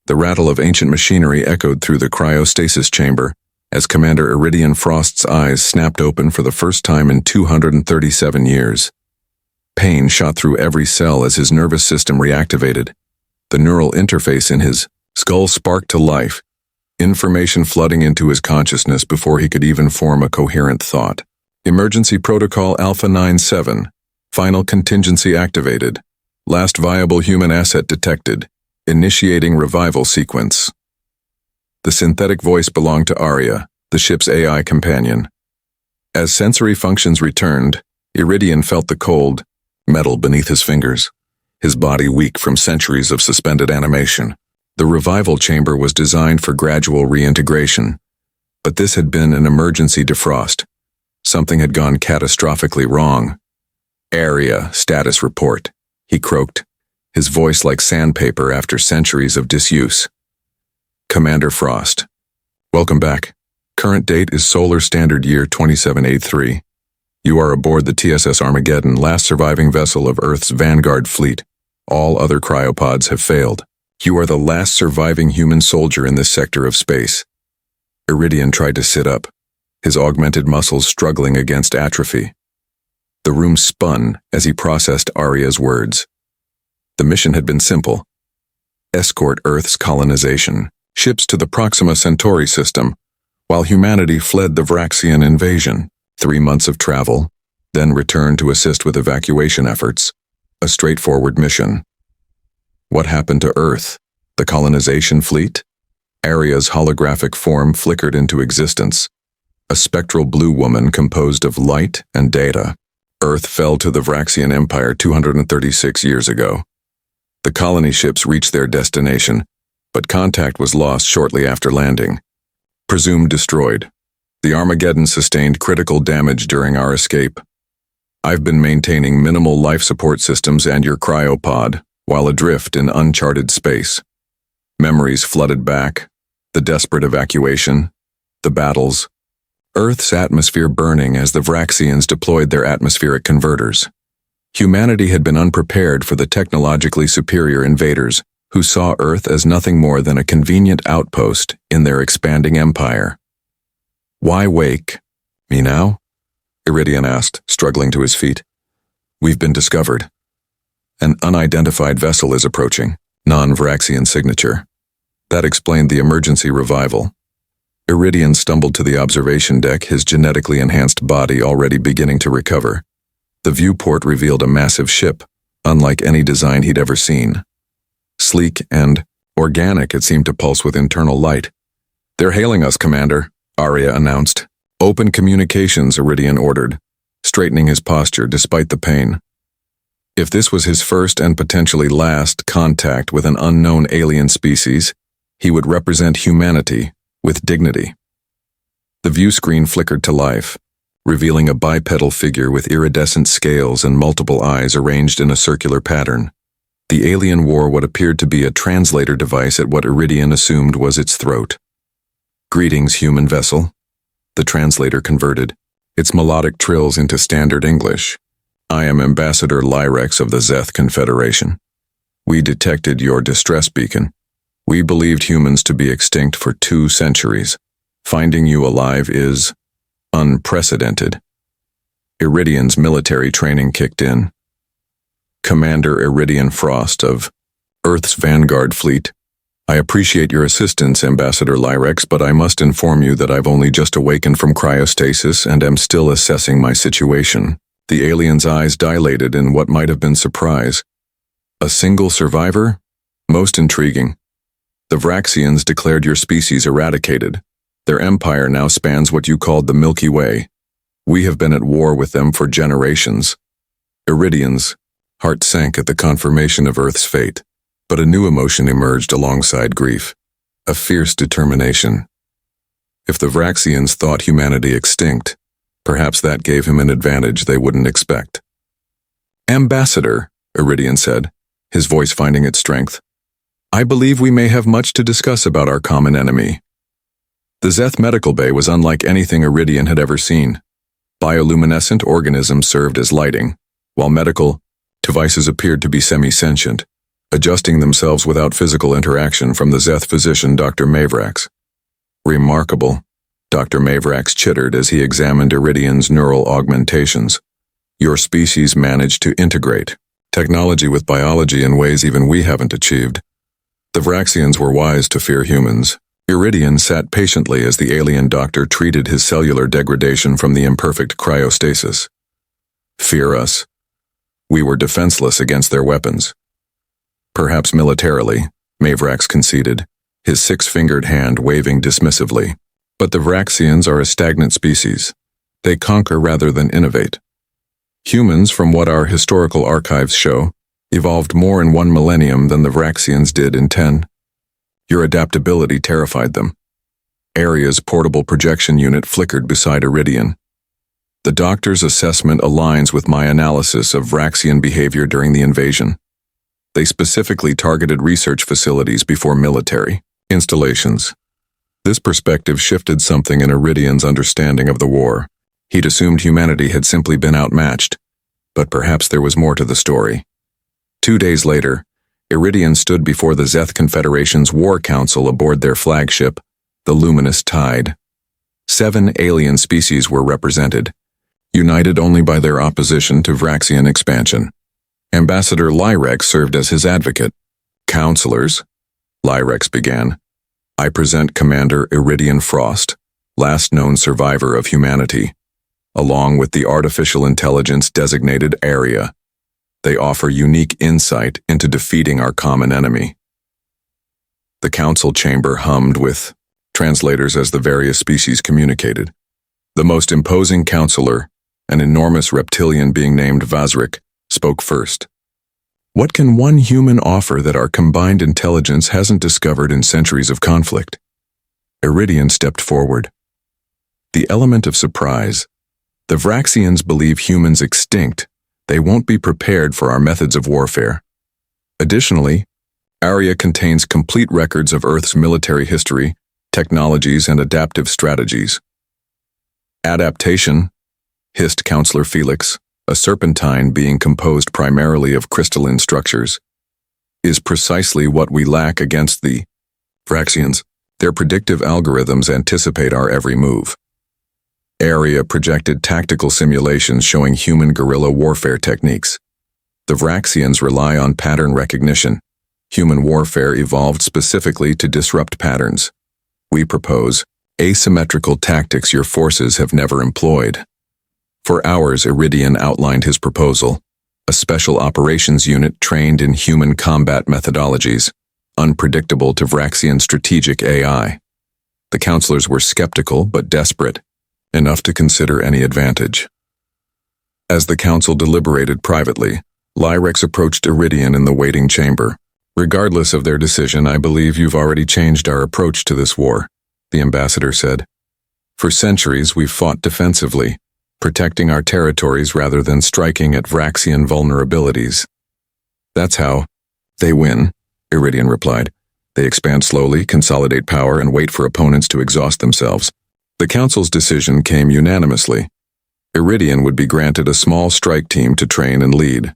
The rattle of ancient machinery echoed through the cryostasis chamber as Commander Iridian Frost's eyes snapped open for the first time in 237 years. Pain shot through every cell as his nervous system reactivated. The neural interface in his skull sparked to life, information flooding into his consciousness before he could even form a coherent thought. Emergency Protocol Alpha 97. Final contingency activated. Last viable human asset detected. Initiating revival sequence. The synthetic voice belonged to Arya, the ship's AI companion. As sensory functions returned, Iridian felt the cold metal beneath his fingers, his body weak from centuries of suspended animation. The revival chamber was designed for gradual reintegration, but this had been an emergency defrost. Something had gone catastrophically wrong. Area status report, he croaked, his voice like sandpaper after centuries of disuse. Commander Frost. Welcome back. Current date is Solar Standard Year 2783. You are aboard the TSS Armageddon, last surviving vessel of Earth's Vanguard fleet. All other cryopods have failed. You are the last surviving human soldier in this sector of space. Iridian tried to sit up, his augmented muscles struggling against atrophy. The room spun as he processed Arya's words. The mission had been simple. Escort Earth's colonization, ships to the Proxima Centauri system, while humanity fled the Vraxian invasion. 3 months of travel, then return to assist with evacuation efforts. A straightforward mission. What happened to Earth? The colonization fleet? Arya's holographic form flickered into existence. A spectral blue woman composed of light and data. Earth fell to the Vraxian Empire 236 years ago. The colony ships reached their destination, but contact was lost shortly after landing. Presumed destroyed. The Armageddon sustained critical damage during our escape. I've been maintaining minimal life support systems and your cryopod, while adrift in uncharted space. Memories flooded back, the desperate evacuation, the battles, Earth's atmosphere burning as the Vraxians deployed their atmospheric converters. Humanity had been unprepared for the technologically superior invaders, who saw Earth as nothing more than a convenient outpost in their expanding empire. Why wake me now? Iridian asked, struggling to his feet. We've been discovered. An unidentified vessel is approaching, non-Vraxian signature. That explained the emergency revival. Iridian stumbled to the observation deck, his genetically enhanced body already beginning to recover. The viewport revealed a massive ship, unlike any design he'd ever seen. Sleek and organic, it seemed to pulse with internal light. They're hailing us, Commander, Arya announced. Open communications, Iridian ordered, straightening his posture despite the pain. If this was his first and potentially last contact with an unknown alien species, he would represent humanity with dignity. The view screen flickered to life, revealing a bipedal figure with iridescent scales and multiple eyes arranged in a circular pattern. The alien wore what appeared to be a translator device at what Iridian assumed was its throat. Greetings, human vessel. The translator converted, its melodic trills into standard English. I am Ambassador Lyrex of the Zeth Confederation. We detected your distress beacon. We believed humans to be extinct for 2 centuries. Finding you alive is unprecedented. Iridian's military training kicked in. Commander Iridian Frost of Earth's Vanguard fleet. I appreciate your assistance, Ambassador Lyrex, but I must inform you that I've only just awakened from cryostasis and am still assessing my situation. The alien's eyes dilated in what might have been surprise. A single survivor? Most intriguing. The Vraxians declared your species eradicated. Their empire now spans what you called the Milky Way. We have been at war with them for generations. Iridian's heart sank at the confirmation of Earth's fate. But a new emotion emerged alongside grief, a fierce determination. If the Vraxians thought humanity extinct, perhaps that gave him an advantage they wouldn't expect. Ambassador, Iridian said, his voice finding its strength, I believe we may have much to discuss about our common enemy. The Zeth medical bay was unlike anything Iridian had ever seen. Bioluminescent organisms served as lighting, while medical devices appeared to be semi-sentient, adjusting themselves without physical interaction from the Zeth physician Dr. Mavrax. Remarkable, Dr. Mavrax chittered as he examined Iridian's neural augmentations. Your species managed to integrate technology with biology in ways even we haven't achieved. The Vraxians were wise to fear humans. Iridian sat patiently as the alien doctor treated his cellular degradation from the imperfect cryostasis. Fear us? We were defenseless against their weapons. Perhaps militarily, Mavrax conceded, his six-fingered hand waving dismissively. But the Vraxians are a stagnant species. They conquer rather than innovate. Humans, from what our historical archives show, evolved more in 1 millennium than the Vraxians did in 10. Your adaptability terrified them. Aria's portable projection unit flickered beside Iridian. The doctor's assessment aligns with my analysis of Vraxian behavior during the invasion. They specifically targeted research facilities before military installations. This perspective shifted something in Iridian's understanding of the war. He'd assumed humanity had simply been outmatched, but perhaps there was more to the story. 2 days later, Iridian stood before the Zeth Confederation's War Council aboard their flagship, the Luminous Tide. 7 alien species were represented, united only by their opposition to Vraxian expansion. Ambassador Lyrex served as his advocate. Counselors, Lyrex began, I present Commander Iridian Frost, last known survivor of humanity, along with the artificial intelligence designated Aria. They offer unique insight into defeating our common enemy. The council chamber hummed with translators as the various species communicated. The most imposing counselor, an enormous reptilian being named Vazrik, spoke first. What can one human offer that our combined intelligence hasn't discovered in centuries of conflict? Iridian stepped forward. The element of surprise. The Vraxians believe humans extinct. They won't be prepared for our methods of warfare. Additionally, Aria contains complete records of Earth's military history, technologies, and adaptive strategies. Adaptation, hissed Counselor Felix, a serpentine being composed primarily of crystalline structures, is precisely what we lack against the Vraxians. Their predictive algorithms anticipate our every move. Aria projected tactical simulations showing human guerrilla warfare techniques. The Vraxians rely on pattern recognition. Human warfare evolved specifically to disrupt patterns. We propose asymmetrical tactics your forces have never employed. For hours, Iridian outlined his proposal, a special operations unit trained in human combat methodologies, unpredictable to Vraxian strategic AI. The counselors were skeptical but desperate, enough to consider any advantage. As the council deliberated privately, Lyrex approached Iridian in the waiting chamber. Regardless of their decision, I believe you've already changed our approach to this war, the ambassador said. For centuries, we've fought defensively, protecting our territories rather than striking at Vraxian vulnerabilities. That's how they win, Iridian replied. They expand slowly, consolidate power, and wait for opponents to exhaust themselves. The council's decision came unanimously. Iridian would be granted a small strike team to train and lead.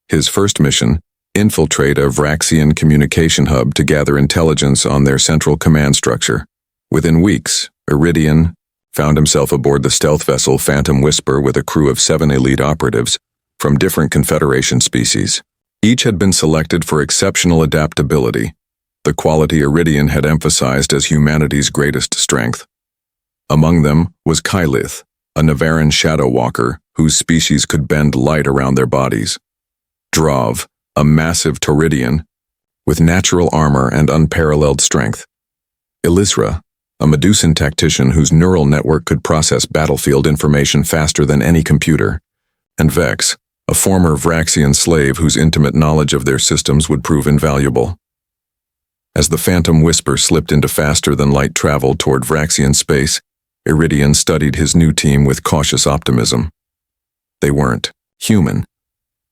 His first mission, infiltrate a Vraxian communication hub to gather intelligence on their central command structure. Within weeks, Iridian found himself aboard the stealth vessel Phantom Whisper with a crew of 7 elite operatives from different Confederation species. Each had been selected for exceptional adaptability, the quality Iridian had emphasized as humanity's greatest strength. Among them was Kylith, a Navaran shadow walker whose species could bend light around their bodies. Drov, a massive Tauridian with natural armor and unparalleled strength. Elisra, a Medusan tactician whose neural network could process battlefield information faster than any computer. And Vex, a former Vraxian slave whose intimate knowledge of their systems would prove invaluable. As the Phantom Whisper slipped into faster-than-light travel toward Vraxian space, Iridian studied his new team with cautious optimism. They weren't human,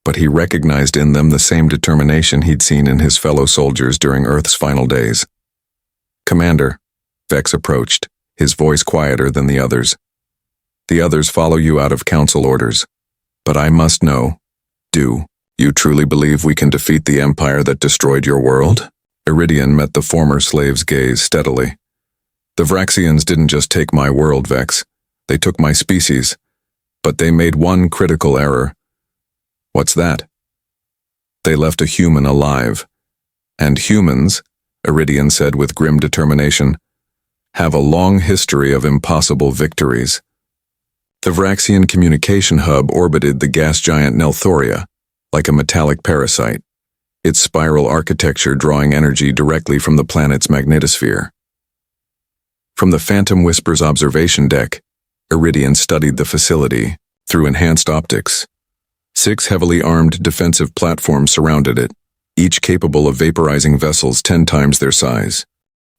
but he recognized in them the same determination he'd seen in his fellow soldiers during Earth's final days. Commander, Vex approached, his voice quieter than the others. The others follow you out of council orders, but I must know, do You truly believe we can defeat the empire that destroyed your world? Iridian met the former slave's gaze steadily. The Vraxians didn't just take my world, Vex. They took my species. But they made one critical error. What's that? They left a human alive. And humans, Iridian said with grim determination, have a long history of impossible victories. The Vraxian communication hub orbited the gas giant Nelthoria, like a metallic parasite, its spiral architecture drawing energy directly from the planet's magnetosphere. From the Phantom Whisper's observation deck, Iridian studied the facility through enhanced optics. 6 heavily armed defensive platforms surrounded it, each capable of vaporizing vessels 10 times their size.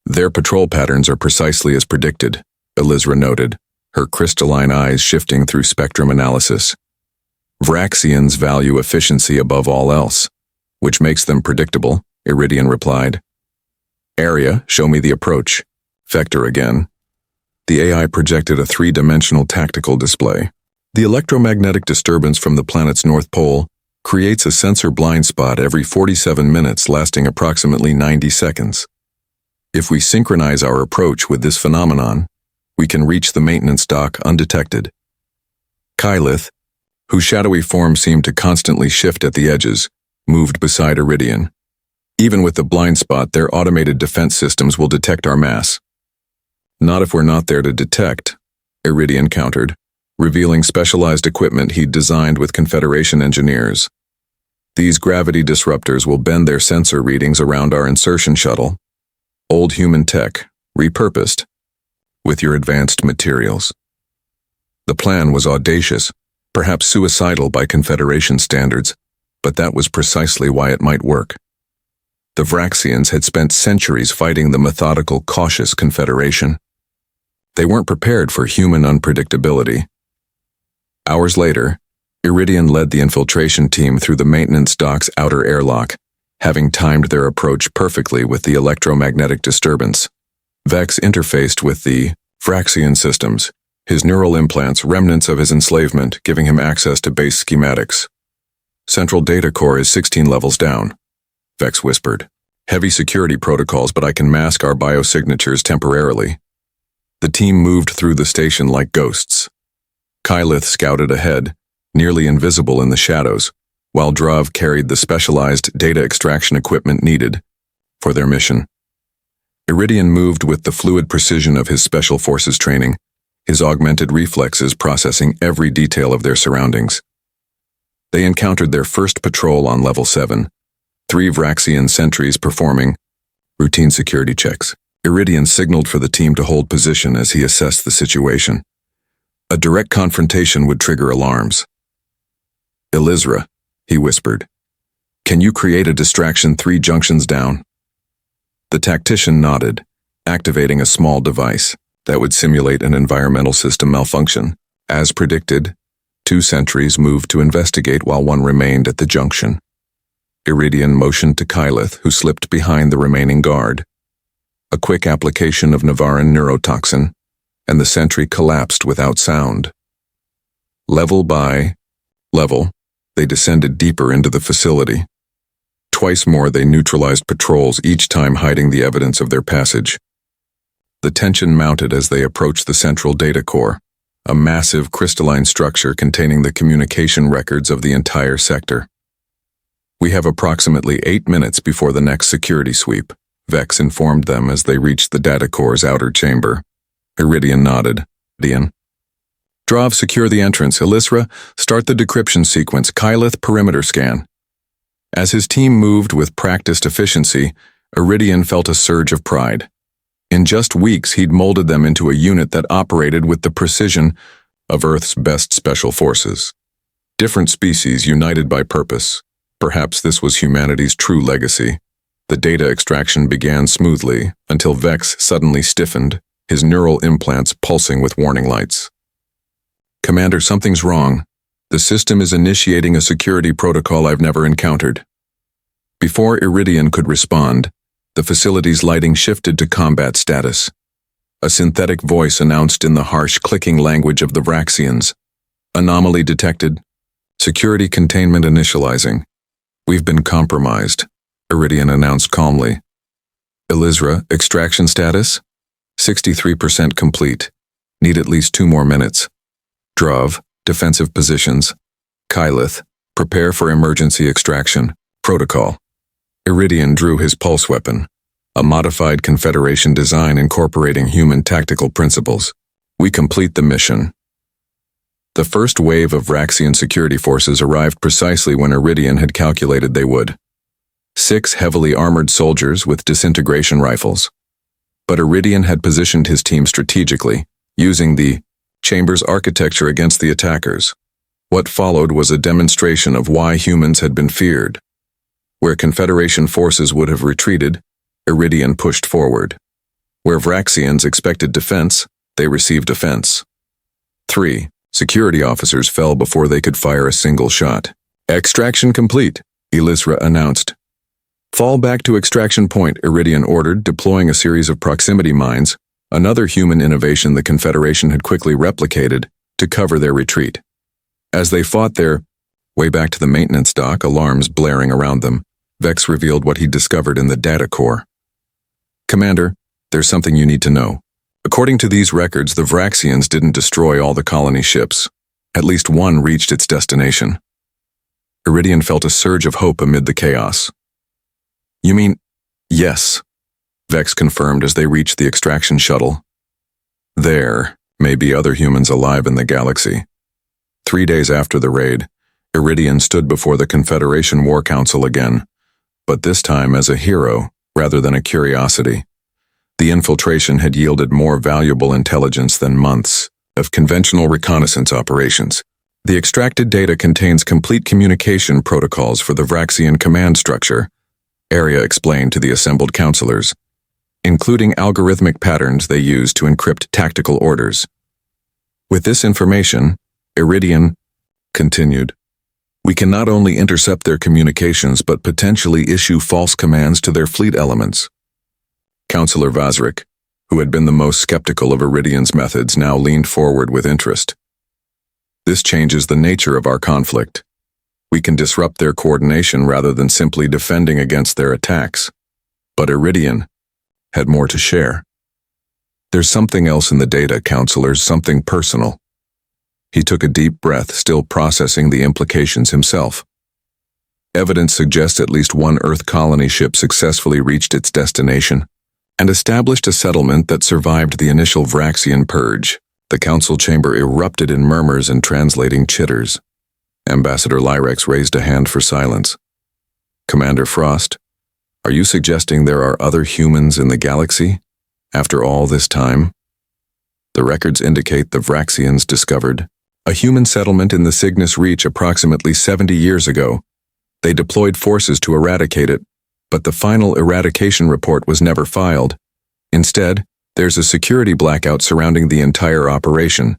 Their patrol patterns are precisely as predicted, Elizra noted, her crystalline eyes shifting through spectrum analysis. Vraxians value efficiency above all else, which makes them predictable, Iridian replied. Area, show me the approach. Vector again. The AI projected a 3-dimensional tactical display. The electromagnetic disturbance from the planet's north pole creates a sensor blind spot every 47 minutes lasting approximately 90 seconds. If we synchronize our approach with this phenomenon, we can reach the maintenance dock undetected. Kylith, whose shadowy form seemed to constantly shift at the edges, moved beside Iridian. Even with the blind spot, their automated defense systems will detect our mass. Not if we're not there to detect, Iridian countered, revealing specialized equipment he'd designed with Confederation engineers. These gravity disruptors will bend their sensor readings around our insertion shuttle. Old human tech, repurposed, with your advanced materials. The plan was audacious, perhaps suicidal by Confederation standards, but that was precisely why it might work. The Vraxians had spent centuries fighting the methodical, cautious Confederation. They weren't prepared for human unpredictability. Hours later, Iridian led the infiltration team through the maintenance dock's outer airlock, having timed their approach perfectly with the electromagnetic disturbance. Vex interfaced with the Vraxian systems, his neural implants remnants of his enslavement giving him access to base schematics. Central data core is 16 levels down, Vex whispered. Heavy security protocols, but I can mask our biosignatures temporarily. The team moved through the station like ghosts. Kylith scouted ahead, nearly invisible in the shadows, while Drav carried the specialized data extraction equipment needed for their mission. Iridian moved with the fluid precision of his special forces training, his augmented reflexes processing every detail of their surroundings. They encountered their first patrol on level 7, 3 Vraxian sentries performing routine security checks. Iridian signaled for the team to hold position as he assessed the situation. A direct confrontation would trigger alarms. Elizra, he whispered, can you create a distraction 3 junctions down? The tactician nodded, activating a small device that would simulate an environmental system malfunction. As predicted, 2 sentries moved to investigate while 1 remained at the junction. Iridian motioned to Kylith, who slipped behind the remaining guard. A quick application of Navaran neurotoxin, and the sentry collapsed without sound. Level by level, they descended deeper into the facility. Twice more they neutralized patrols, each time hiding the evidence of their passage. The tension mounted as they approached the central data core, a massive crystalline structure containing the communication records of the entire sector. We have approximately 8 minutes before the next security sweep, Vex informed them as they reached the data core's outer chamber. Iridian nodded. Drav, secure the entrance. Elizra, start the decryption sequence. Kylith, perimeter scan. As his team moved with practiced efficiency, Iridian felt a surge of pride. In just weeks, he'd molded them into a unit that operated with the precision of Earth's best special forces. Different species united by purpose. Perhaps this was humanity's true legacy. The data extraction began smoothly until Vex suddenly stiffened, his neural implants pulsing with warning lights. Commander, something's wrong. The system is initiating a security protocol I've never encountered. Before Iridian could respond, the facility's lighting shifted to combat status. A synthetic voice announced in the harsh clicking language of the Vraxians. Anomaly detected. Security containment initializing. We've been compromised, Iridian announced calmly. Elizra, extraction status? 63% complete. Need at least 2 more minutes. Drav, defensive positions. Kylith, prepare for emergency extraction. Protocol. Iridian drew his pulse weapon, a modified Confederation design incorporating human tactical principles. We complete the mission. The first wave of Vraxian security forces arrived precisely when Iridian had calculated they would. 6 heavily armored soldiers with disintegration rifles. But Iridian had positioned his team strategically, using the chamber's architecture against the attackers. What followed was a demonstration of why humans had been feared. Where Confederation forces would have retreated, Iridian pushed forward. Where Vraxians expected defense, they received offense. 3. Security officers fell before they could fire a single shot. Extraction complete, Elizra announced. Fall back to extraction point, Iridian ordered, deploying a series of proximity mines, another human innovation the Confederation had quickly replicated, to cover their retreat. As they fought their way back to the maintenance dock, alarms blaring around them, Vex revealed what he'd discovered in the data core. Commander, there's something you need to know. According to these records, the Vraxians didn't destroy all the colony ships. At least one reached its destination. Iridian felt a surge of hope amid the chaos. You mean, yes, Vex confirmed as they reached the extraction shuttle. There may be other humans alive in the galaxy. 3 days after the raid, Iridian stood before the Confederation War Council again, but this time as a hero rather than a curiosity. The infiltration had yielded more valuable intelligence than months of conventional reconnaissance operations. The extracted data contains complete communication protocols for the Vraxian command structure, Arya explained to the assembled counselors, including algorithmic patterns they use to encrypt tactical orders. With this information, Iridian continued, we can not only intercept their communications but potentially issue false commands to their fleet elements. Counselor Vazrik, who had been the most skeptical of Iridian's methods, now leaned forward with interest. This changes the nature of our conflict. We can disrupt their coordination rather than simply defending against their attacks. But Iridian had more to share. There's something else in the data, counselors, something personal. He took a deep breath, still processing the implications himself. Evidence suggests at least one Earth colony ship successfully reached its destination and established a settlement that survived the initial Vraxian purge. The council chamber erupted in murmurs and translating chitters. Ambassador Lyrex raised a hand for silence. Commander Frost, are you suggesting there are other humans in the galaxy? After all this time? The records indicate the Vraxians discovered a human settlement in the Cygnus Reach approximately 70 years ago. They deployed forces to eradicate it, but the final eradication report was never filed. Instead, there's a security blackout surrounding the entire operation.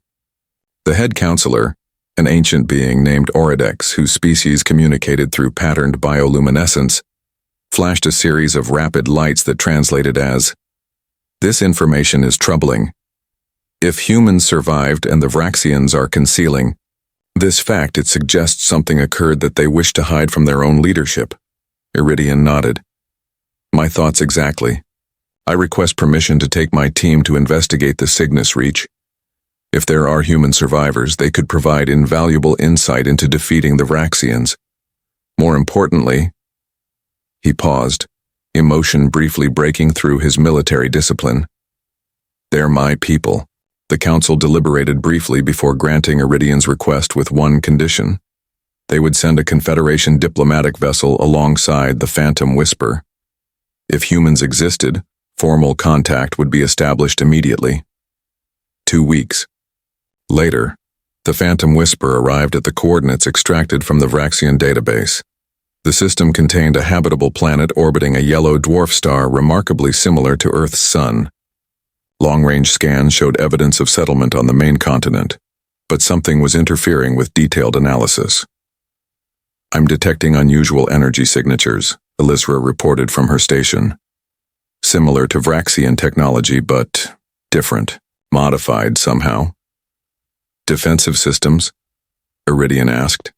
The head counselor, an ancient being named Oridex, whose species communicated through patterned bioluminescence, flashed a series of rapid lights that translated as, "This information is troubling. If humans survived and the Vraxians are concealing this fact, it suggests something occurred that they wish to hide from their own leadership." Iridian nodded. My thoughts exactly. I request permission to take my team to investigate the Cygnus Reach. If there are human survivors, they could provide invaluable insight into defeating the Vraxians. More importantly, he paused, emotion briefly breaking through his military discipline. They're my people. The council deliberated briefly before granting Iridian's request with one condition. They would send a Confederation diplomatic vessel alongside the Phantom Whisper. If humans existed, formal contact would be established immediately. 2 weeks later, the Phantom Whisper arrived at the coordinates extracted from the Vraxian database. The system contained a habitable planet orbiting a yellow dwarf star remarkably similar to Earth's sun. Long-range scans showed evidence of settlement on the main continent, but something was interfering with detailed analysis. I'm detecting unusual energy signatures, Elizra reported from her station. Similar to Vraxian technology, but different, modified somehow. Defensive systems? Iridian asked.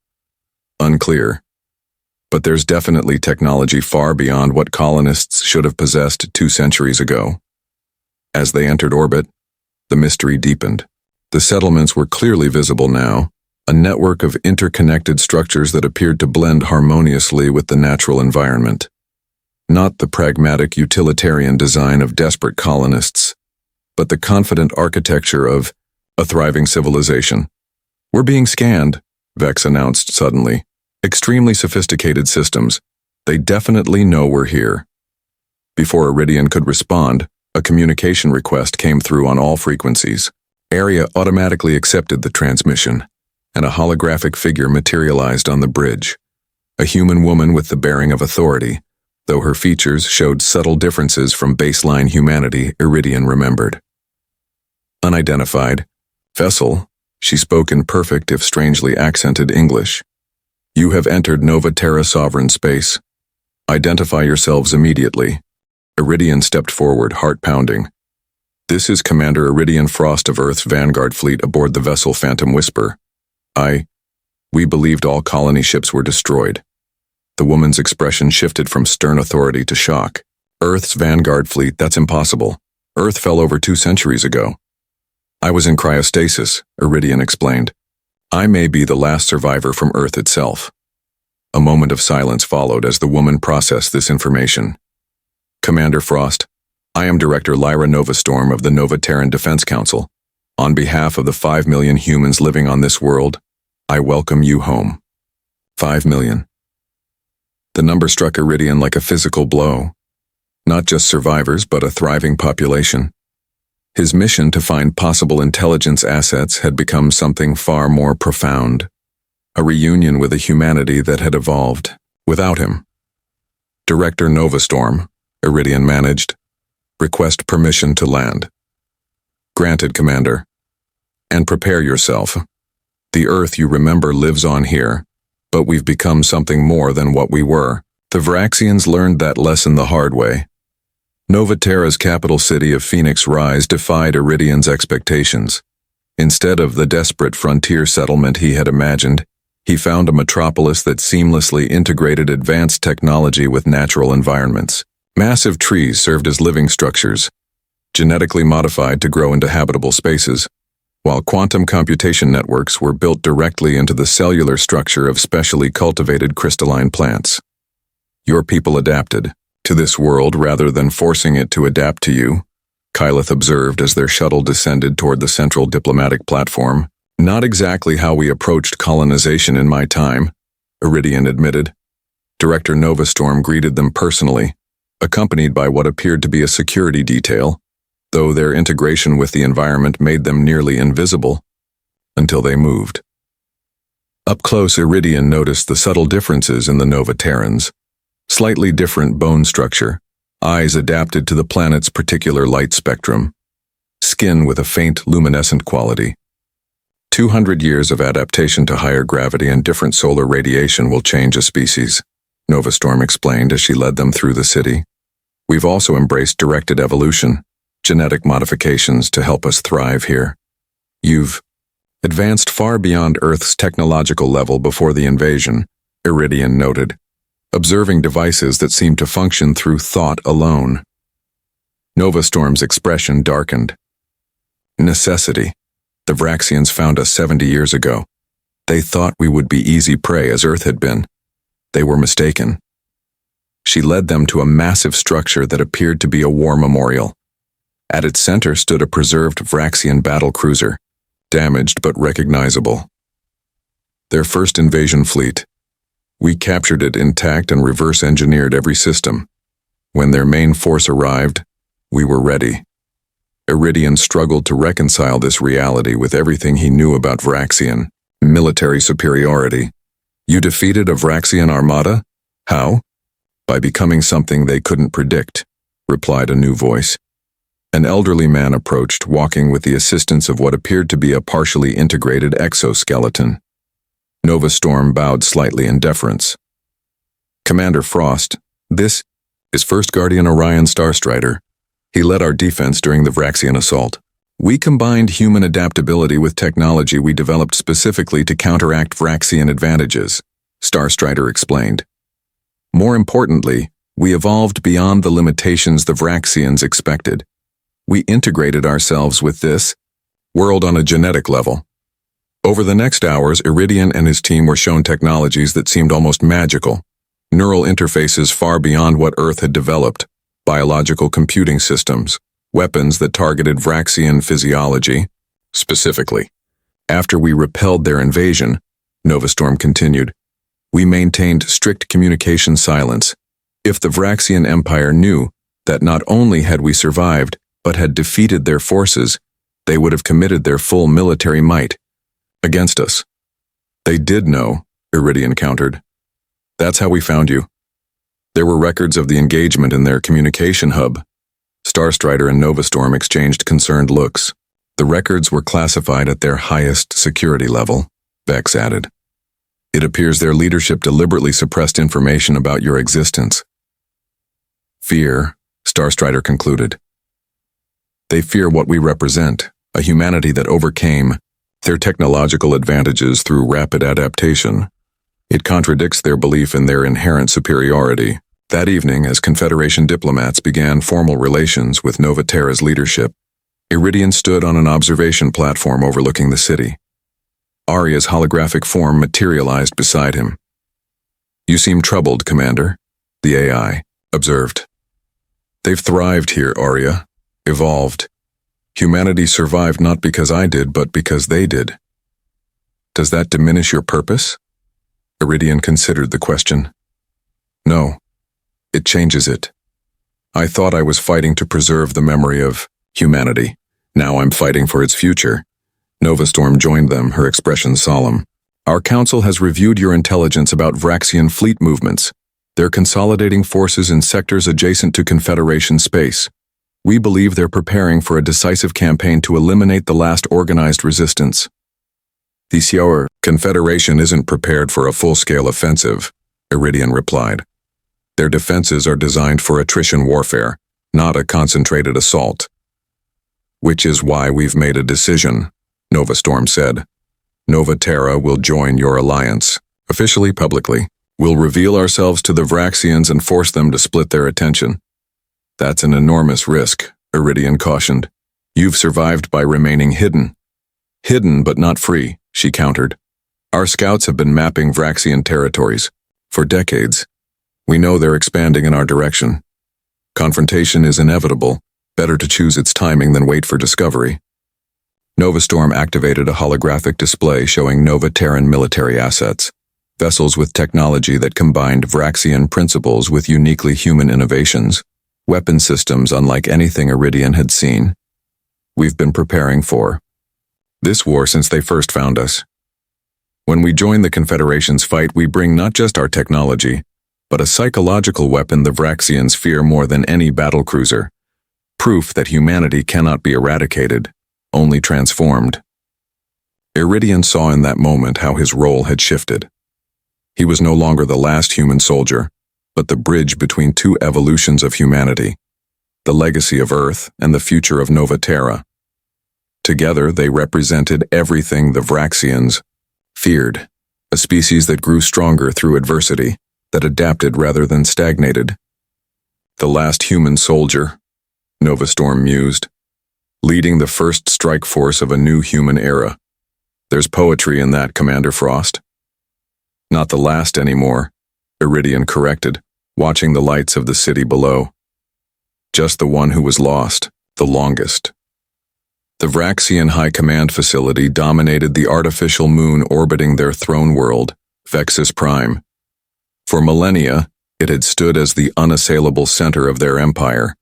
Unclear. But there's definitely technology far beyond what colonists should have possessed 2 centuries ago. As they entered orbit, the mystery deepened. The settlements were clearly visible now, a network of interconnected structures that appeared to blend harmoniously with the natural environment. Not the pragmatic utilitarian design of desperate colonists, but the confident architecture of a thriving civilization. "We're being scanned," Vex announced suddenly. "Extremely sophisticated systems. They definitely know we're here." Before Iridian could respond, a communication request came through on all frequencies. Area automatically accepted the transmission, and a holographic figure materialized on the bridge. A human woman with the bearing of authority, though her features showed subtle differences from baseline humanity Iridian remembered. Unidentified, Vessel, she spoke in perfect if strangely accented English. "You have entered Nova Terra sovereign space. Identify yourselves immediately." Iridian stepped forward, heart pounding. "This is Commander Iridian Frost of Earth's Vanguard fleet aboard the vessel Phantom Whisper. We believed all colony ships were destroyed." The woman's expression shifted from stern authority to shock. "Earth's Vanguard fleet, that's impossible. Earth fell over 2 centuries ago." "I was in cryostasis," Iridian explained. "I may be the last survivor from Earth itself." A moment of silence followed as the woman processed this information. "Commander Frost, I am Director Lyra Novastorm of the Nova Terran Defense Council. On behalf of the 5 million humans living on this world, I welcome you home." 5 million. The number struck Iridian like a physical blow. Not just survivors, but a thriving population. His mission to find possible intelligence assets had become something far more profound. A reunion with a humanity that had evolved without him. "Director Novastorm," Iridian managed. "Request permission to land." "Granted, Commander. And prepare yourself. The Earth you remember lives on here, but we've become something more than what we were." The Vraxians learned that lesson the hard way. Nova Terra's capital city of Phoenix Rise defied Iridian's expectations. Instead of the desperate frontier settlement he had imagined, he found a metropolis that seamlessly integrated advanced technology with natural environments. Massive trees served as living structures, genetically modified to grow into habitable spaces, while quantum computation networks were built directly into the cellular structure of specially cultivated crystalline plants. "Your people adapted to this world rather than forcing it to adapt to you," Kyleth observed as their shuttle descended toward the central diplomatic platform. "Not exactly how we approached colonization in my time," Iridian admitted. Director Novastorm greeted them personally, accompanied by what appeared to be a security detail, though their integration with the environment made them nearly invisible, until they moved. Up close, Iridian noticed the subtle differences in the Nova Terrans. Slightly different bone structure, eyes adapted to the planet's particular light spectrum, skin with a faint luminescent quality. 200 years of adaptation to higher gravity and different solar radiation will change a species, Novastorm explained as she led them through the city. "We've also embraced directed evolution, genetic modifications to help us thrive here. You've advanced far beyond Earth's technological level before the invasion," Iridian noted, observing devices that seemed to function through thought alone. Novastorm's expression darkened. "Necessity. The Vraxians found us 70 years ago. They thought we would be easy prey as Earth had been. They were mistaken." She led them to a massive structure that appeared to be a war memorial. At its center stood a preserved Vraxian battle cruiser, damaged but recognizable. "Their first invasion fleet. We captured it intact and reverse-engineered every system. When their main force arrived, we were ready." Iridian struggled to reconcile this reality with everything he knew about Vraxian military superiority. "You defeated a Vraxian armada? How?" "By becoming something they couldn't predict," replied a new voice. An elderly man approached, walking with the assistance of what appeared to be a partially integrated exoskeleton. Novastorm bowed slightly in deference. "Commander Frost, this is First Guardian Orion Starstrider. He led our defense during the Vraxian assault. We combined human adaptability with technology we developed specifically to counteract Vraxian advantages," Starstrider explained. More importantly, we evolved beyond the limitations the Vraxians expected. We integrated ourselves with this world on a genetic level. Over the next hours, Iridian and his team were shown technologies that seemed almost magical. Neural interfaces far beyond what Earth had developed, biological computing systems, weapons that targeted Vraxian physiology. Specifically, after we repelled their invasion, Novastorm continued, we maintained strict communication silence. If the Vraxian Empire knew that not only had we survived, but had defeated their forces, they would have committed their full military might against us. They did know, Iridian countered. That's how we found you. There were records of the engagement in their communication hub. Starstrider and Novastorm exchanged concerned looks. The records were classified at their highest security level, Vex added. It appears their leadership deliberately suppressed information about your existence. Fear, Starstrider concluded. They fear what we represent, a humanity that overcame their technological advantages through rapid adaptation. It contradicts their belief in their inherent superiority. That evening, as Confederation diplomats began formal relations with Nova Terra's leadership, Iridian stood on an observation platform overlooking the city. Aria's holographic form materialized beside him. You seem troubled, Commander, the AI observed. They've thrived here, Aria. Evolved. Humanity survived not because I did, but because they did. Does that diminish your purpose? Iridian considered the question. No. It changes it. I thought I was fighting to preserve the memory of humanity. Now I'm fighting for its future. Novastorm joined them, her expression solemn. Our council has reviewed your intelligence about Vraxian fleet movements. They're consolidating forces in sectors adjacent to Confederation space. We believe they're preparing for a decisive campaign to eliminate the last organized resistance. The Xiaoer Confederation isn't prepared for a full-scale offensive, Iridian replied. Their defenses are designed for attrition warfare, not a concentrated assault. Which is why we've made a decision, Novastorm said. Nova Terra will join your alliance. Officially, publicly, we'll reveal ourselves to the Vraxians and force them to split their attention. That's an enormous risk, Iridian cautioned. You've survived by remaining hidden. Hidden but not free, she countered. Our scouts have been mapping Vraxian territories for decades. We know they're expanding in our direction. Confrontation is inevitable. Better to choose its timing than wait for discovery. Novastorm activated a holographic display showing Nova Terran military assets, vessels with technology that combined Vraxian principles with uniquely human innovations, weapon systems unlike anything Iridian had seen. We've been preparing for this war since they first found us. When we join the Confederation's fight, we bring not just our technology, but a psychological weapon the Vraxians fear more than any battlecruiser. Proof that humanity cannot be eradicated, only transformed. Iridian saw in that moment how his role had shifted. He was no longer the last human soldier, but the bridge between two evolutions of humanity, the legacy of Earth and the future of Nova Terra. Together, they represented everything the Vraxians feared, a species that grew stronger through adversity, that adapted rather than stagnated. The last human soldier, Novastorm mused, leading the first strike force of a new human era. There's poetry in that, Commander Frost. Not the last anymore, Iridian corrected, watching the lights of the city below. Just the one who was lost, the longest. The Vraxian High Command facility dominated the artificial moon orbiting their throne world, Vexus Prime. For millennia, it had stood as the unassailable center of their empire,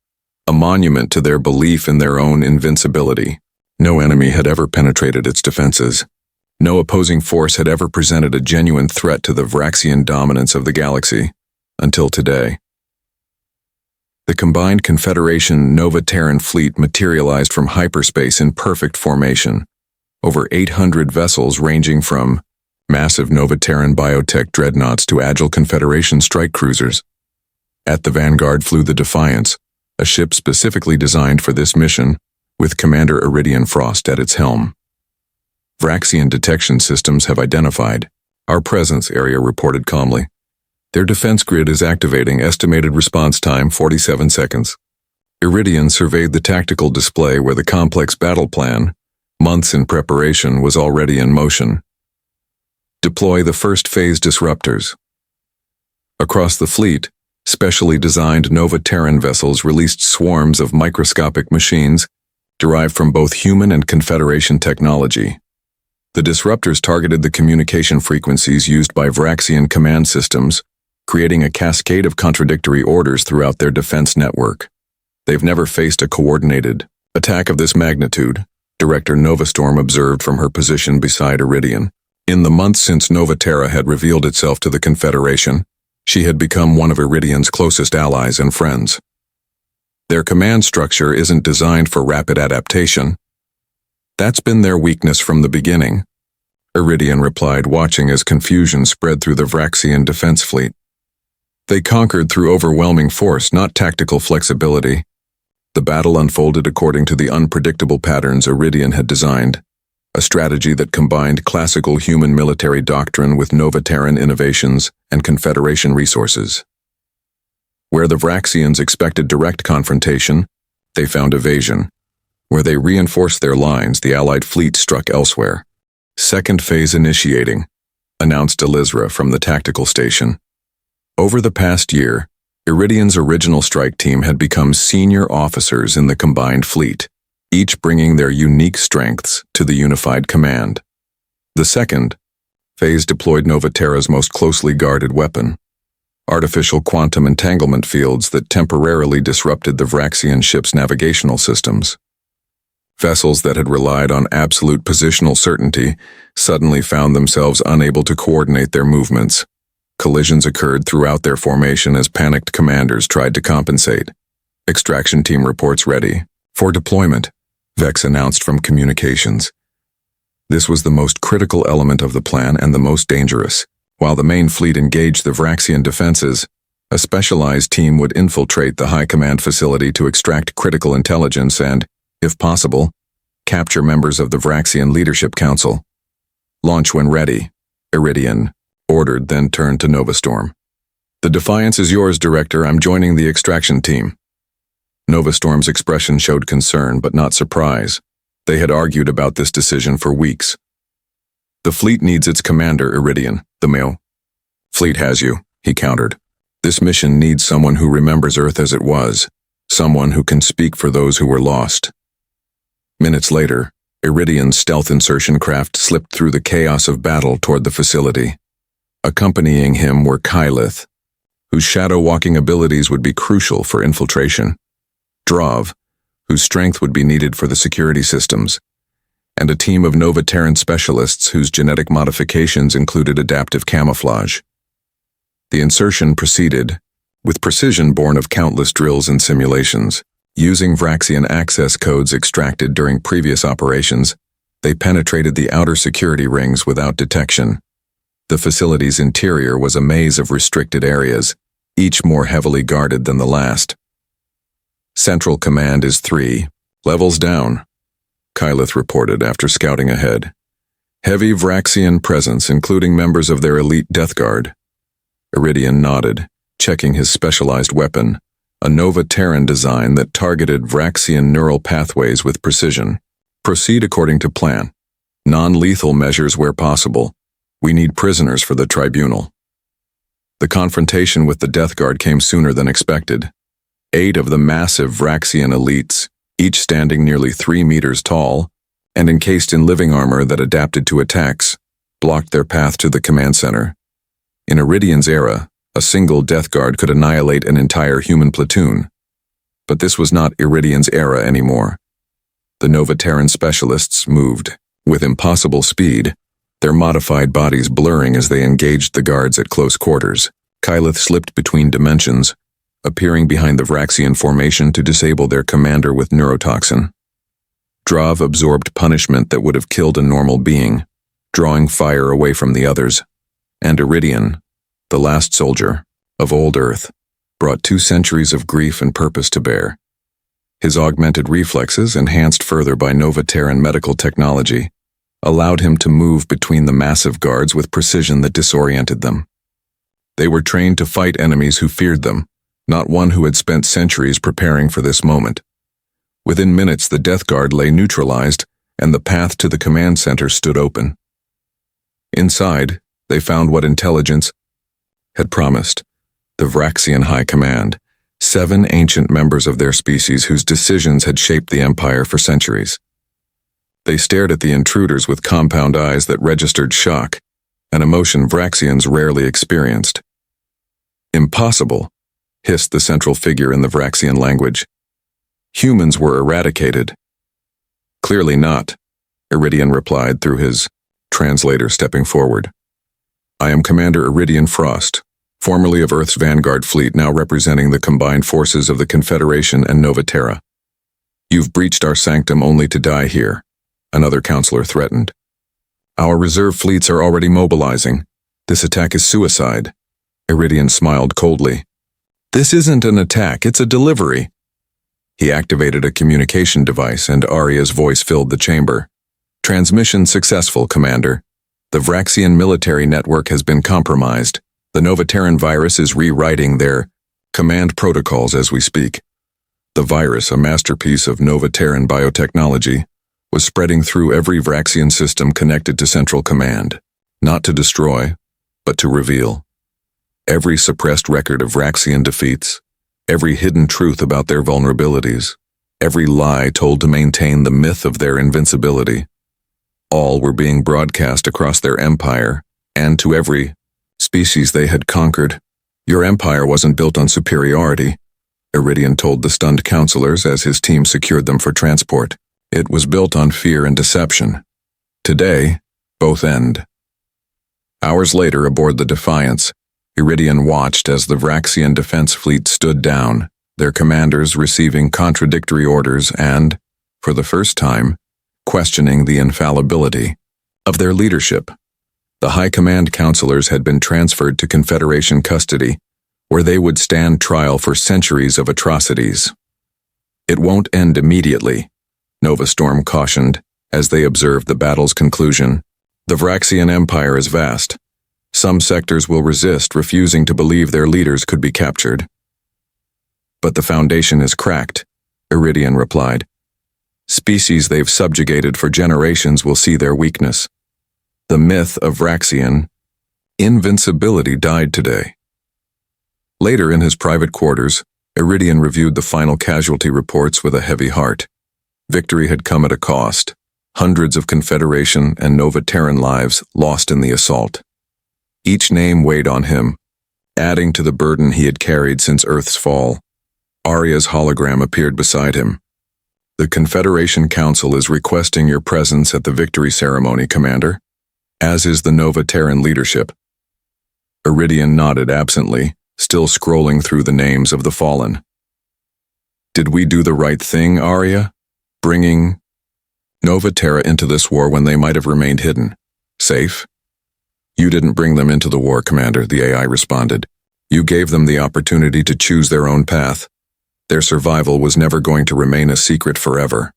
a monument to their belief in their own invincibility. No enemy had ever penetrated its defenses. No opposing force had ever presented a genuine threat to the Vraxian dominance of the galaxy, until today. The combined Confederation Nova Terran fleet materialized from hyperspace in perfect formation. Over 800 vessels ranging from massive Nova Terran biotech dreadnoughts to agile Confederation strike cruisers. At the vanguard flew the Defiance, a ship specifically designed for this mission, with Commander Iridian Frost at its helm. Vraxian detection systems have identified our presence, Area reported calmly. Their defense grid is activating. Estimated response time 47 seconds. Iridian surveyed the tactical display where the complex battle plan, months in preparation, was already in motion. Deploy the first phase disruptors. Across the fleet, specially designed Nova Terran vessels released swarms of microscopic machines derived from both human and Confederation technology. The disruptors targeted the communication frequencies used by Vraxian command systems, creating a cascade of contradictory orders throughout their defense network. They've never faced a coordinated attack of this magnitude, Director Novastorm observed from her position beside Iridian. In the months since Nova Terra had revealed itself to the Confederation, she had become one of Iridian's closest allies and friends. Their command structure isn't designed for rapid adaptation. That's been their weakness from the beginning, Iridian replied, watching as confusion spread through the Vraxian defense fleet. They conquered through overwhelming force, not tactical flexibility. The battle unfolded according to the unpredictable patterns Iridian had designed, a strategy that combined classical human military doctrine with Nova Terran innovations and Confederation resources. Where the Vraxians expected direct confrontation, they found evasion. Where they reinforced their lines, the Allied fleet struck elsewhere. Second phase initiating, announced Elizra from the tactical station. Over the past year, Iridian's original strike team had become senior officers in the combined fleet, each bringing their unique strengths to the unified command. The second phase deployed Nova Terra's most closely guarded weapon, artificial quantum entanglement fields that temporarily disrupted the Vraxian ship's navigational systems. Vessels that had relied on absolute positional certainty suddenly found themselves unable to coordinate their movements. Collisions occurred throughout their formation as panicked commanders tried to compensate. Extraction team reports ready for deployment, Vex announced from communications. This was the most critical element of the plan and the most dangerous. While the main fleet engaged the Vraxian defenses, a specialized team would infiltrate the high command facility to extract critical intelligence and, if possible, capture members of the Vraxian Leadership Council. Launch when ready, Iridian ordered, then turned to Novastorm. The Defiance is yours, Director. I'm joining the extraction team. Novastorm's expression showed concern but not surprise. They had argued about this decision for weeks. The fleet needs its commander, Iridian, the male. Fleet has you, he countered. This mission needs someone who remembers Earth as it was, someone who can speak for those who were lost. Minutes later, Iridian's stealth insertion craft slipped through the chaos of battle toward the facility. Accompanying him were Kylith, whose shadow-walking abilities would be crucial for infiltration, Drav, whose strength would be needed for the security systems, and a team of Nova Terran specialists whose genetic modifications included adaptive camouflage. The insertion proceeded, with precision born of countless drills and simulations. Using Vraxian access codes extracted during previous operations, they penetrated the outer security rings without detection. The facility's interior was a maze of restricted areas, each more heavily guarded than the last. Central Command is 3 levels down, Kylith reported after scouting ahead. Heavy Vraxian presence, including members of their elite Death Guard. Iridian nodded, checking his specialized weapon, a Nova Terran design that targeted Vraxian neural pathways with precision. Proceed according to plan. Non-lethal measures where possible. We need prisoners for the tribunal. The confrontation with the Death Guard came sooner than expected. 8 of the massive Vraxian elites, each standing nearly 3 meters tall, and encased in living armor that adapted to attacks, blocked their path to the command center. In Iridian's era, a single Death Guard could annihilate an entire human platoon. But this was not Iridian's era anymore. The Nova Terran specialists moved, with impossible speed, their modified bodies blurring as they engaged the guards at close quarters. Kylith slipped between dimensions, appearing behind the Vraxian formation to disable their commander with neurotoxin. Drav absorbed punishment that would have killed a normal being, drawing fire away from the others. And Iridian, the last soldier of old Earth, brought 2 centuries of grief and purpose to bear. His augmented reflexes, enhanced further by Nova Terran medical technology, allowed him to move between the massive guards with precision that disoriented them. They were trained to fight enemies who feared them, not one who had spent centuries preparing for this moment. Within minutes, the Death Guard lay neutralized, and the path to the command center stood open. Inside, they found what intelligence had promised: the Vraxian High Command, 7 ancient members of their species whose decisions had shaped the Empire for centuries. They stared at the intruders with compound eyes that registered shock, an emotion Vraxians rarely experienced. "Impossible," hissed the central figure in the Vraxian language. "Humans were eradicated." "Clearly not," Iridian replied through his translator, stepping forward. "I am Commander Iridian Frost, formerly of Earth's Vanguard Fleet, now representing the combined forces of the Confederation and Nova Terra. You've breached our sanctum only to die here," another counselor threatened. "Our reserve fleets are already mobilizing. This attack is suicide." Iridian smiled coldly. "This isn't an attack, it's a delivery." He activated a communication device, and Arya's voice filled the chamber. "Transmission successful, Commander. The Vraxian military network has been compromised. The Novaterran virus is rewriting their command protocols as we speak." The virus, a masterpiece of Novaterran biotechnology, was spreading through every Vraxian system connected to Central Command, not to destroy, but to reveal. Every suppressed record of Vraxian defeats, every hidden truth about their vulnerabilities, every lie told to maintain the myth of their invincibility, all were being broadcast across their empire and to every species they had conquered. "Your empire wasn't built on superiority," Iridian told the stunned counselors as his team secured them for transport. "It was built on fear and deception. Today, both end." Hours later, aboard the Defiance, Iridian watched as the Vraxian defense fleet stood down, their commanders receiving contradictory orders and, for the first time, questioning the infallibility of their leadership. The High Command counselors had been transferred to Confederation custody, where they would stand trial for centuries of atrocities. "It won't end immediately," Nova Storm cautioned as they observed the battle's conclusion. "The Vraxian Empire is vast. Some sectors will resist, refusing to believe their leaders could be captured." "But the foundation is cracked," Iridian replied. "Species they've subjugated for generations will see their weakness. The myth of Vraxian invincibility died today." Later, in his private quarters, Iridian reviewed the final casualty reports with a heavy heart. Victory had come at a cost. Hundreds of Confederation and Nova Terran lives lost in the assault. Each name weighed on him, adding to the burden he had carried since Earth's fall. Arya's hologram appeared beside him. "The Confederation Council is requesting your presence at the victory ceremony, Commander, as is the Nova Terran leadership." Iridian nodded absently, still scrolling through the names of the fallen. "Did we do the right thing, Arya? Bringing Nova Terra into this war when they might have remained hidden? Safe?" "You didn't bring them into the war, Commander," the AI responded. "You gave them the opportunity to choose their own path. Their survival was never going to remain a secret forever."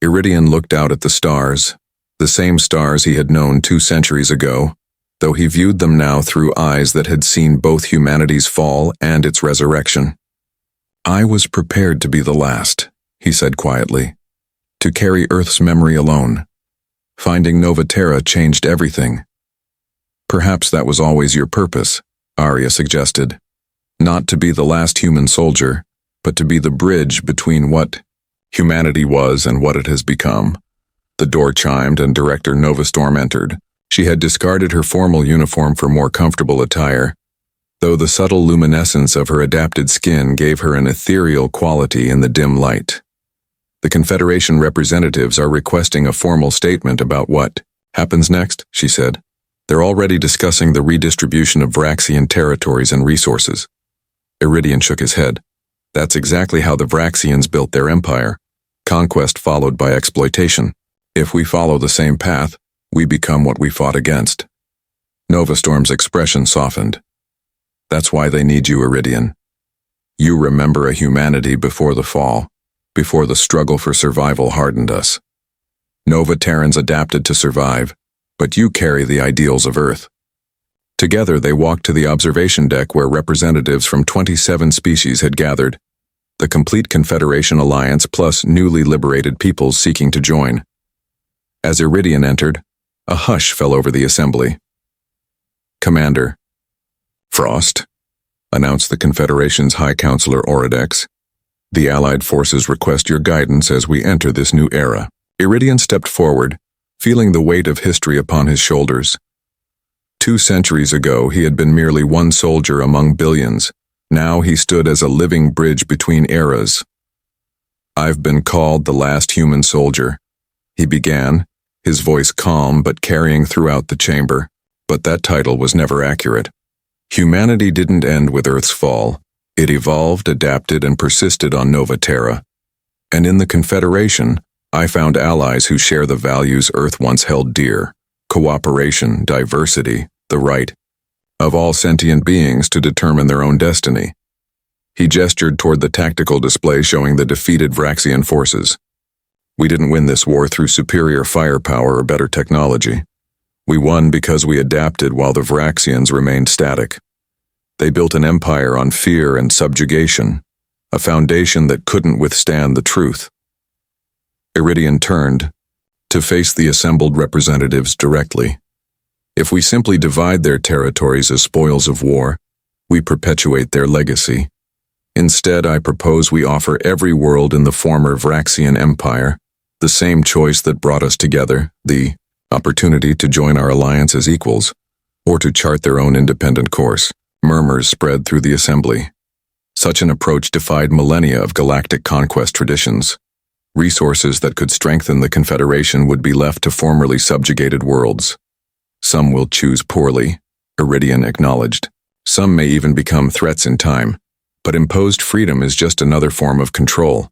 Iridian looked out at the stars, the same stars he had known 2 centuries ago, though he viewed them now through eyes that had seen both humanity's fall and its resurrection. "I was prepared to be the last," he said quietly, "to carry Earth's memory alone. Finding Nova Terra changed everything." "Perhaps that was always your purpose," Arya suggested. "Not to be the last human soldier, but to be the bridge between what humanity was and what it has become." The door chimed and Director Novastorm entered. She had discarded her formal uniform for more comfortable attire, though the subtle luminescence of her adapted skin gave her an ethereal quality in the dim light. "The Confederation representatives are requesting a formal statement about what happens next," she said. "They're already discussing the redistribution of Vraxian territories and resources." Iridian shook his head. "That's exactly how the Vraxians built their empire. Conquest followed by exploitation. If we follow the same path, we become what we fought against." Novastorm's expression softened. "That's why they need you, Iridian. You remember a humanity before the fall, before the struggle for survival hardened us. Nova Terrans adapted to survive, but you carry the ideals of Earth. Together, they walked to the observation deck where representatives from 27 species had gathered, the complete Confederation alliance plus newly liberated peoples seeking to join. As Iridian entered, a hush fell over the assembly. "Commander Frost," announced the Confederation's High Counselor Oridex, "the Allied forces request your guidance as we enter this new era." Iridian stepped forward, feeling the weight of history upon his shoulders. 2 centuries ago, he had been merely one soldier among billions. Now he stood as a living bridge between eras. "I've been called the last human soldier," he began, his voice calm but carrying throughout the chamber. But that title was never accurate. Humanity didn't end with Earth's fall. It evolved, adapted, and persisted on Nova Terra. And in the Confederation, I found allies who share the values Earth once held dear: cooperation, diversity, the right of all sentient beings to determine their own destiny. He gestured toward the tactical display showing the defeated Vraxian forces. "We didn't win this war through superior firepower or better technology. We won because we adapted while the Vraxians remained static. They built an empire on fear and subjugation, a foundation that couldn't withstand the truth." Iridian turned to face the assembled representatives directly. "If we simply divide their territories as spoils of war, we perpetuate their legacy. Instead, I propose we offer every world in the former Vraxian Empire the same choice that brought us together, the opportunity to join our alliance as equals, or to chart their own independent course." Murmurs spread through the assembly. Such an approach defied millennia of galactic conquest traditions. Resources that could strengthen the Confederation would be left to formerly subjugated worlds. "Some will choose poorly," Iridian acknowledged. "Some may even become threats in time, but imposed freedom is just another form of control.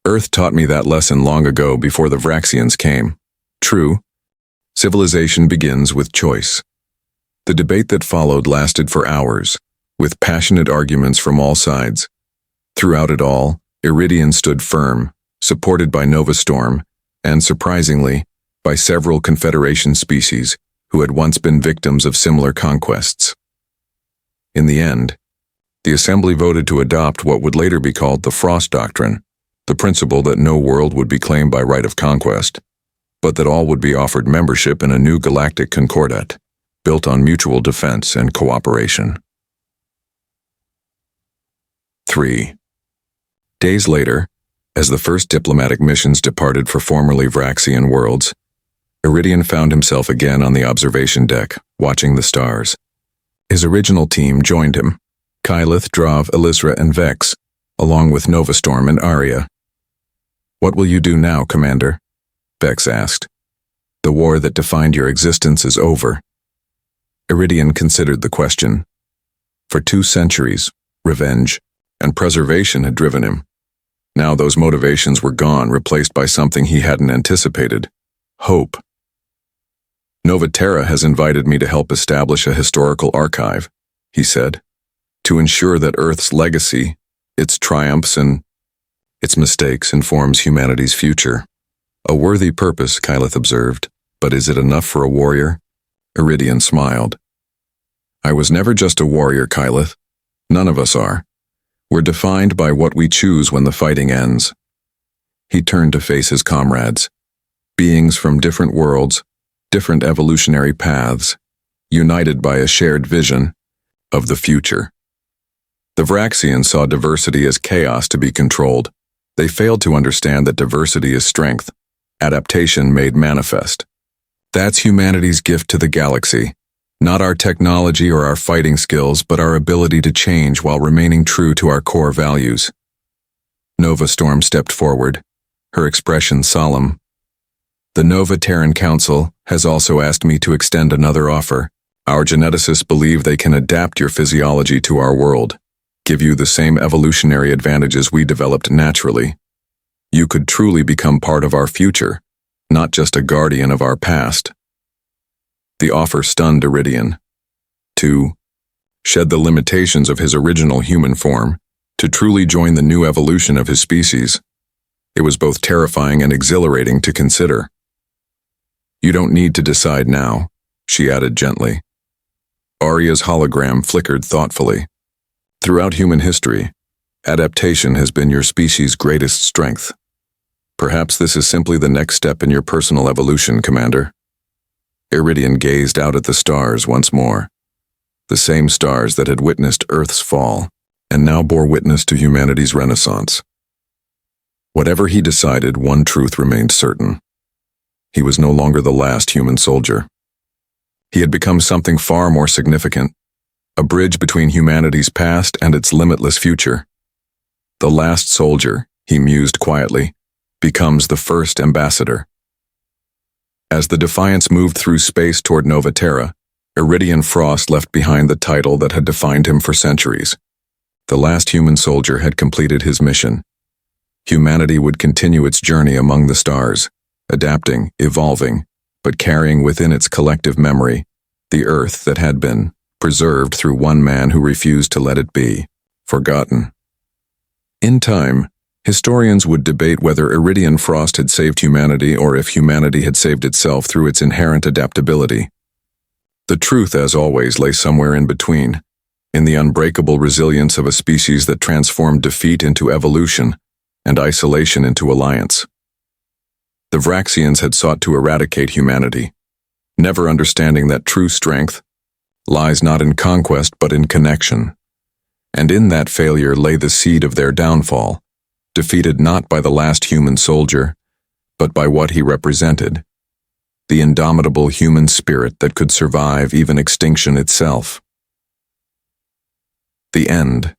Earth taught me that lesson long ago before the Vraxians came. True, civilization begins with choice." The debate that followed lasted for hours, with passionate arguments from all sides. Throughout it all, Iridian stood firm, supported by Nova Storm, and surprisingly, by several Confederation species who had once been victims of similar conquests. In the end, the Assembly voted to adopt what would later be called the Frost Doctrine, the principle that no world would be claimed by right of conquest, but that all would be offered membership in a new galactic concordat, built on mutual defense and cooperation. 3. Days later, as the first diplomatic missions departed for formerly Vraxian worlds, Iridian found himself again on the observation deck, watching the stars. His original team joined him: Kylith, Drav, Elisra, and Vex, along with Novastorm and Arya. "What will you do now, Commander?" Vex asked. "The war that defined your existence is over." Iridian considered the question. For 2 centuries, revenge and preservation had driven him. Now those motivations were gone, replaced by something he hadn't anticipated: hope. "Nova Terra has invited me to help establish a historical archive," he said, "to ensure that Earth's legacy, its triumphs and its mistakes, informs humanity's future." "A worthy purpose," Kylith observed, "but is it enough for a warrior?" Iridian smiled. "I was never just a warrior, Kylith. None of us are. We're defined by what we choose when the fighting ends." He turned to face his comrades. Beings from different worlds, different evolutionary paths, united by a shared vision of the future. The Vraxians saw diversity as chaos to be controlled. They failed to understand that diversity is strength, adaptation made manifest. That's humanity's gift to the galaxy. Not our technology or our fighting skills, but our ability to change while remaining true to our core values. Nova Storm stepped forward, her expression solemn. "The Nova Terran Council has also asked me to extend another offer. Our geneticists believe they can adapt your physiology to our world, give you the same evolutionary advantages we developed naturally. You could truly become part of our future, not just a guardian of our past." The offer stunned Iridian. To shed the limitations of his original human form, to truly join the new evolution of his species. It was both terrifying and exhilarating to consider. "You don't need to decide now," she added gently. Arya's hologram flickered thoughtfully. Throughout human history, adaptation has been your species' greatest strength. Perhaps this is simply the next step in your personal evolution, Commander. Iridian gazed out at the stars once more, the same stars that had witnessed Earth's fall and now bore witness to humanity's renaissance. Whatever he decided, one truth remained certain. He was no longer the last human soldier. He had become something far more significant, a bridge between humanity's past and its limitless future. The last soldier, he mused quietly, becomes the first ambassador. As the Defiance moved through space toward Nova Terra, Iridian Frost left behind the title that had defined him for centuries. The last human soldier had completed his mission. Humanity would continue its journey among the stars, adapting, evolving, but carrying within its collective memory the Earth that had been preserved through one man who refused to let it be forgotten. In time, historians would debate whether Iridian Frost had saved humanity or if humanity had saved itself through its inherent adaptability. The truth, as always, lay somewhere in between, in the unbreakable resilience of a species that transformed defeat into evolution and isolation into alliance. The Vraxians had sought to eradicate humanity, never understanding that true strength lies not in conquest but in connection. And in that failure lay the seed of their downfall, defeated not by the last human soldier, but by what he represented, the indomitable human spirit that could survive even extinction itself. The end.